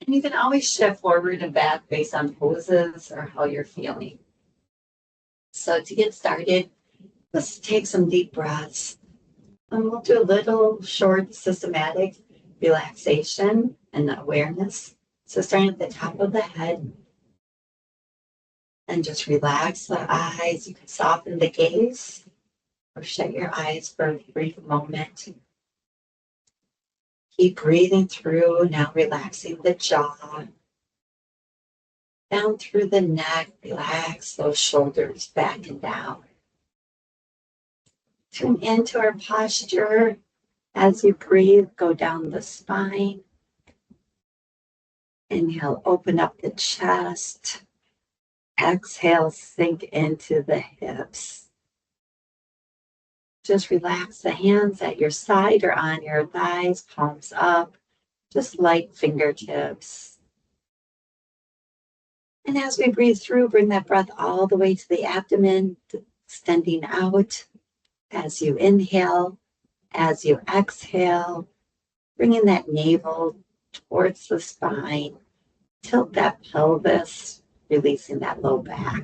And you can always shift forward and back based on poses or how you're feeling. So to get started, let's take some deep breaths. And we'll do a little short systematic relaxation and awareness. So starting at the top of the head, and just relax the eyes. You can soften the gaze or shut your eyes for a brief moment. Keep breathing through, now relaxing the jaw. Down through the neck, relax those shoulders back and down. Tune into our posture. As you breathe, go down the spine. Inhale, open up the chest. Exhale, sink into the hips. Just relax the hands at your side or on your thighs, palms up, just light fingertips. And as we breathe through, bring that breath all the way to the abdomen, extending out as you inhale, as you exhale, bringing that navel towards the spine, tilt that pelvis, releasing that low back.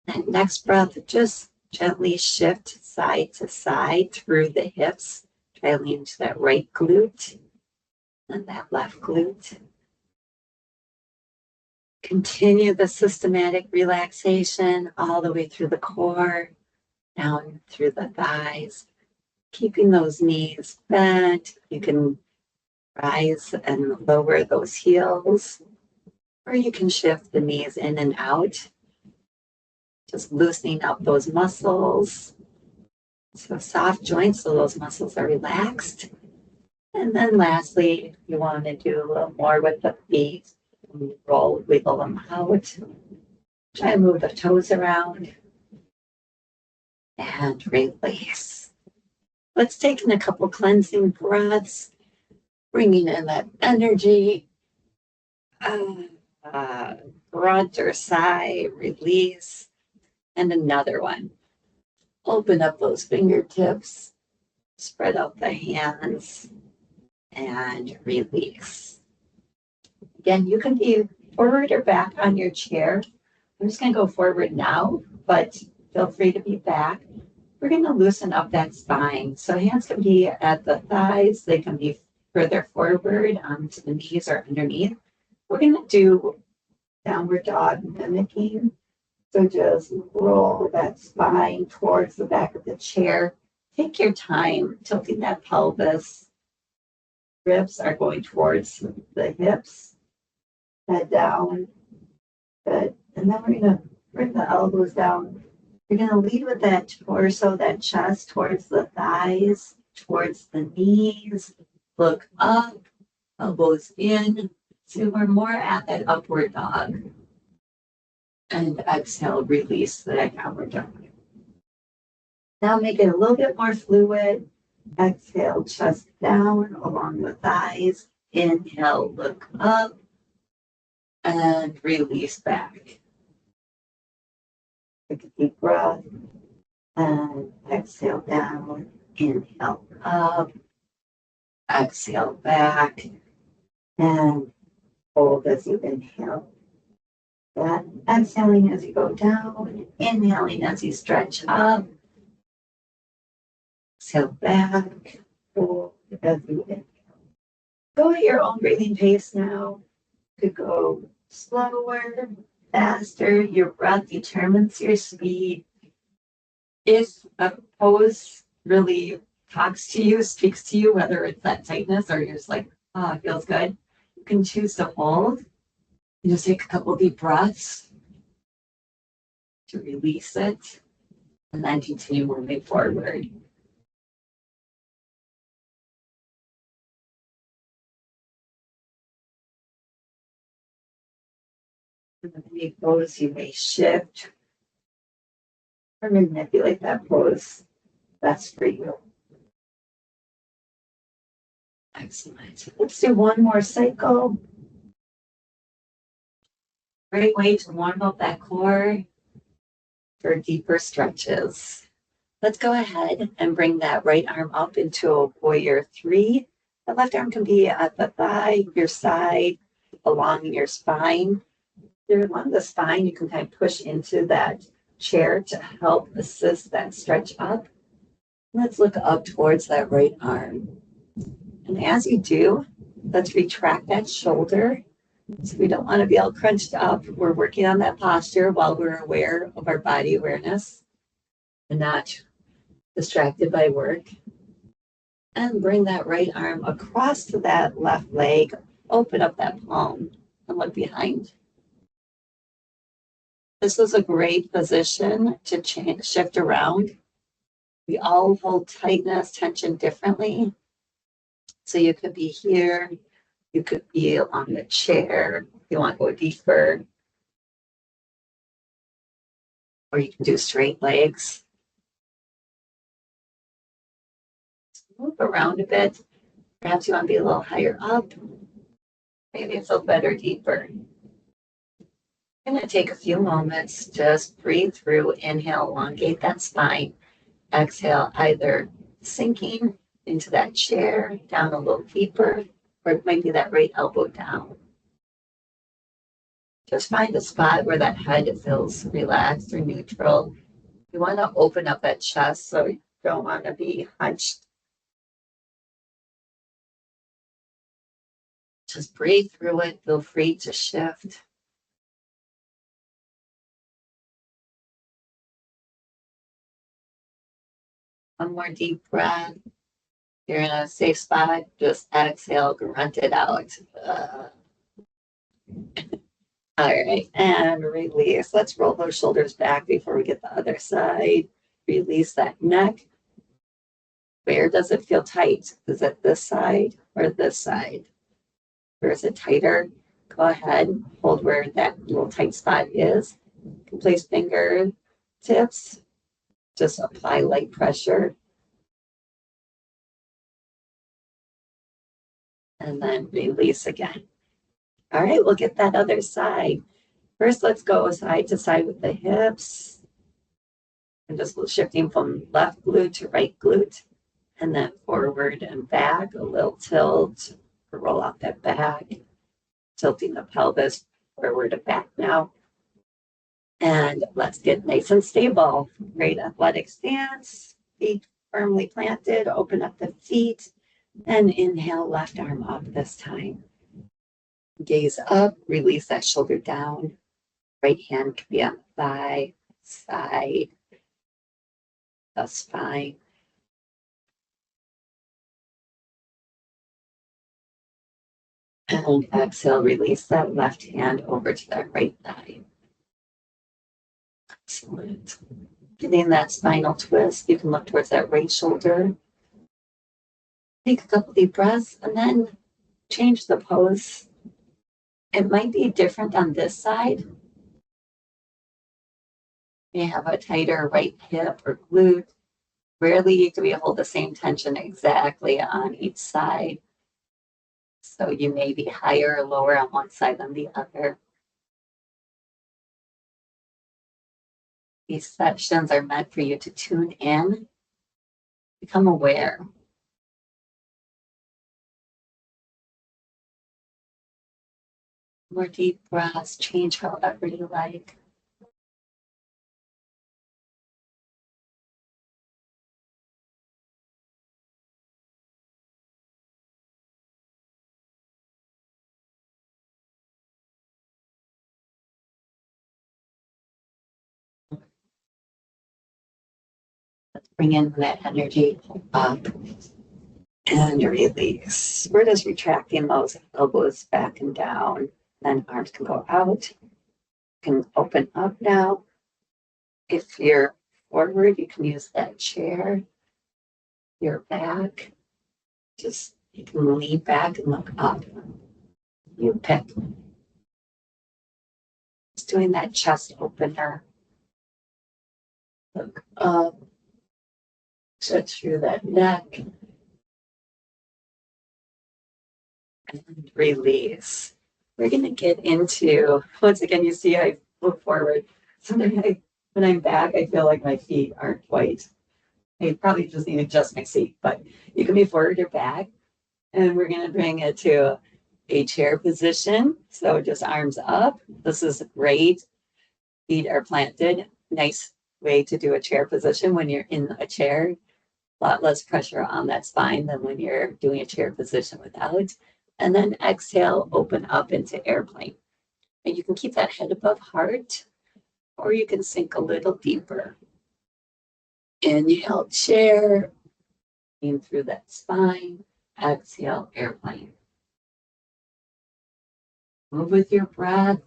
That next breath, just gently shift side to side through the hips, trailing to that right glute and that left glute. Continue the systematic relaxation all the way through the core, down through the thighs, keeping those knees bent. You can rise and lower those heels, or you can shift the knees in and out, just loosening up those muscles. So soft joints, so those muscles are relaxed. And then lastly, you want to do a little more with the feet. Roll, wiggle them out. Try to move the toes around. And release. Let's take in a couple cleansing breaths, bringing in that energy. Grunt or sigh, release. And another one. Open up those fingertips, spread out the hands, and release. Again, you can be forward or back on your chair. I'm just going to go forward now, but feel free to be back. We're going to loosen up that spine. So hands can be at the thighs. They can be further forward onto the knees or underneath. We're going to do downward dog mimicking. So just roll that spine towards the back of the chair. Take your time tilting that pelvis. Ribs are going towards the hips. Head down. Good. And then we're going to bring the elbows down. You're going to lead with that torso, that chest towards the thighs, towards the knees. Look up, elbows in. So we're more at that upward dog. And exhale, release that downward dog. Now make it a little bit more fluid. Exhale, chest down along the thighs. Inhale, look up. And release back. Take a deep breath. And exhale down. Inhale up. Exhale back. And hold as you inhale. And exhaling as you go down. Inhaling as you stretch up. Exhale back. Hold as you inhale. Go at your own breathing pace now. You could go slower, faster. Your breath determines your speed. If a pose really talks to you, speaks to you, whether it's that tightness or you're just like, oh, it feels good, you can choose to hold. You just take a couple deep breaths to release it and then continue moving forward. And then any pose you may shift or manipulate that pose best for you. Excellent. Let's do one more cycle. Great way to warm up that core for deeper stretches. Let's go ahead and bring that right arm up into a warrior 3. The left arm can be at the thigh, your side, along your spine. There along the spine, you can kind of push into that chair to help assist that stretch up. Let's look up towards that right arm. And as you do, let's retract that shoulder. So we don't want to be all crunched up. We're working on that posture while we're aware of our body awareness and not distracted by work. And bring that right arm across to that left leg. Open up that palm and look behind. This is a great position to shift around. We all hold tightness, tension differently. So you could be here, you could be on the chair, if you want to go deeper. Or you can do straight legs. Move around a bit. Perhaps you want to be a little higher up. Maybe feel better deeper. I'm going to take a few moments, just breathe through, inhale, elongate that spine. Exhale, either sinking into that chair, down a little deeper, or it might be that right elbow down. Just find a spot where that head feels relaxed or neutral. You want to open up that chest, so you don't want to be hunched. Just breathe through it. Feel free to shift. One more deep breath. You're in a safe spot. Just exhale, grunt it out. All right, and release. Let's roll those shoulders back before we get the other side. Release that neck. Where does it feel tight? Is it this side or this side? Where is it tighter? Go ahead, hold where that little tight spot is. You can place finger tips. Just apply light pressure. And then release again. All right, we'll get that other side. First, let's go side to side with the hips. And just shifting from left glute to right glute. And then forward and back, a little tilt. Roll out that back. Tilting the pelvis forward and back now. And let's get nice and stable. Great athletic stance. Feet firmly planted. Open up the feet. And inhale, left arm up this time. Gaze up, release that shoulder down. Right hand can be on the thigh, side, the spine. And exhale, release that left hand over to that right thigh. Excellent. Getting that spinal twist, you can look towards that right shoulder. Take a couple deep breaths and then change the pose. It might be different on this side. You may have a tighter right hip or glute. Rarely do we hold the same tension exactly on each side. So you may be higher or lower on one side than the other. These sessions are meant for you to tune in, become aware. More deep breaths, change however you like. Let's bring in that energy up and release. We're just retracting those elbows back and down. Then arms can go out. You can open up now. If you're forward, you can use that chair. Your back, just you can lean back and look up. You pick. Just doing that chest opener. Look up. Stretch through that neck. And release. We're going to get into, once again, you see I look forward. Sometimes when I'm back, I feel like my feet aren't quite. I probably just need to adjust my seat, but you can be forward or back. And we're going to bring it to a chair position. So just arms up. This is great. Feet are planted. Nice way to do a chair position when you're in a chair. A lot less pressure on that spine than when you're doing a chair position without. And then exhale, open up into airplane. And you can keep that head above heart, or you can sink a little deeper. Inhale, chair, in through that spine. Exhale, airplane. Move with your breath.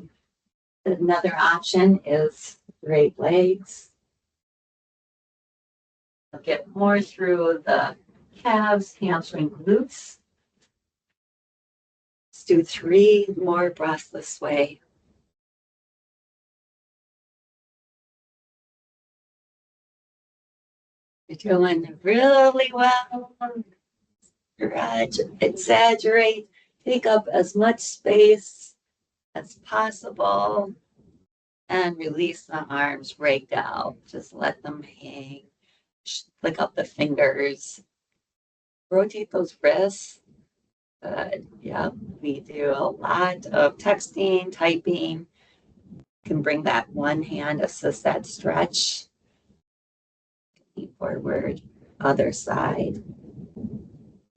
Another option is straight legs. You'll get more through the calves, hamstring, glutes. Let's do 3 more breaths this way. You're doing really well. Stretch, exaggerate, take up as much space as possible, and release the arms right down. Just let them hang. Flick up the fingers. Rotate those wrists. Good. Yep. We do a lot of texting, typing. Can bring that one hand, assist that stretch. Forward, other side.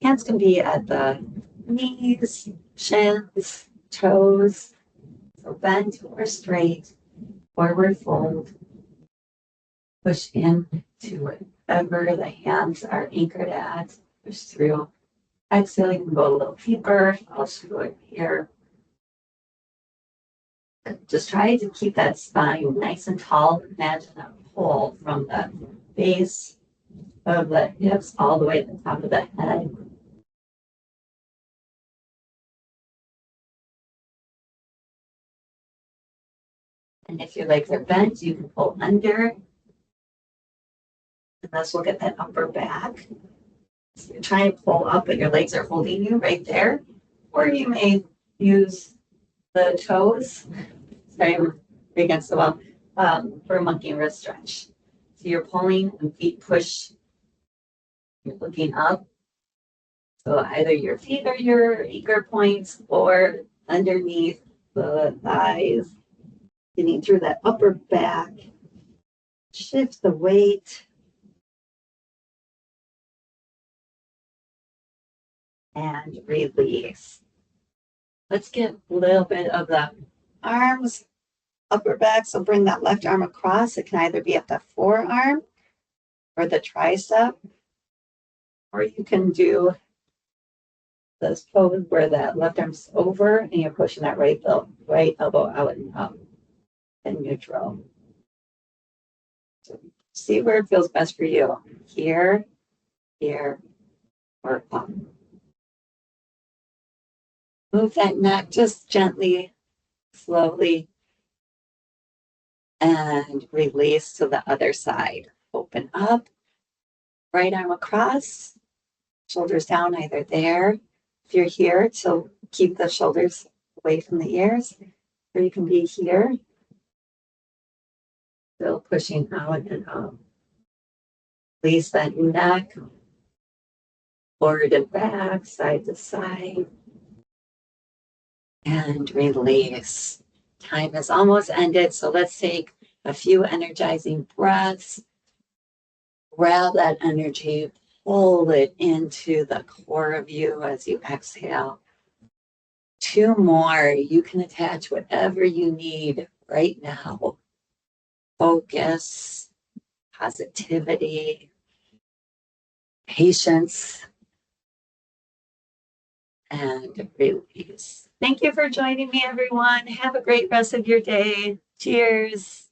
Hands can be at the knees, shins, toes. So bend or straight, forward fold. Push in to wherever the hands are anchored at. Push through. Exhale, you can go a little deeper. I'll do it here. Just try to keep that spine nice and tall. Imagine a pole from the base of the hips all the way to the top of the head. And if your legs are bent, you can pull under. And this will get that upper back. So you're trying to pull up, but your legs are holding you right there. Or you may use the toes, sorry, against the wall, for a monkey wrist stretch. So you're pulling and feet push. You're looking up. So either your feet are your anchor points or underneath the thighs, getting through that upper back. Shift the weight. And release. Let's get a little bit of the arms, upper back. So bring that left arm across. It can either be at the forearm or the tricep, or you can do this pose where that left arm's over and you're pushing that right elbow out and up in neutral. So see where it feels best for you. Here, here, or up. Move that neck just gently, slowly, and release to the other side. Open up, right arm across, shoulders down either there. If you're here, to keep the shoulders away from the ears, or you can be here, still pushing out and up. Release that neck, forward and back, side to side, and release. Time is almost ended, so let's take a few energizing breaths. Grab that energy, pull it into the core of you as you exhale. 2 more. You can attach whatever you need right now. Focus, positivity, patience, and release. Thank you for joining me, everyone. Have a great rest of your day. Cheers.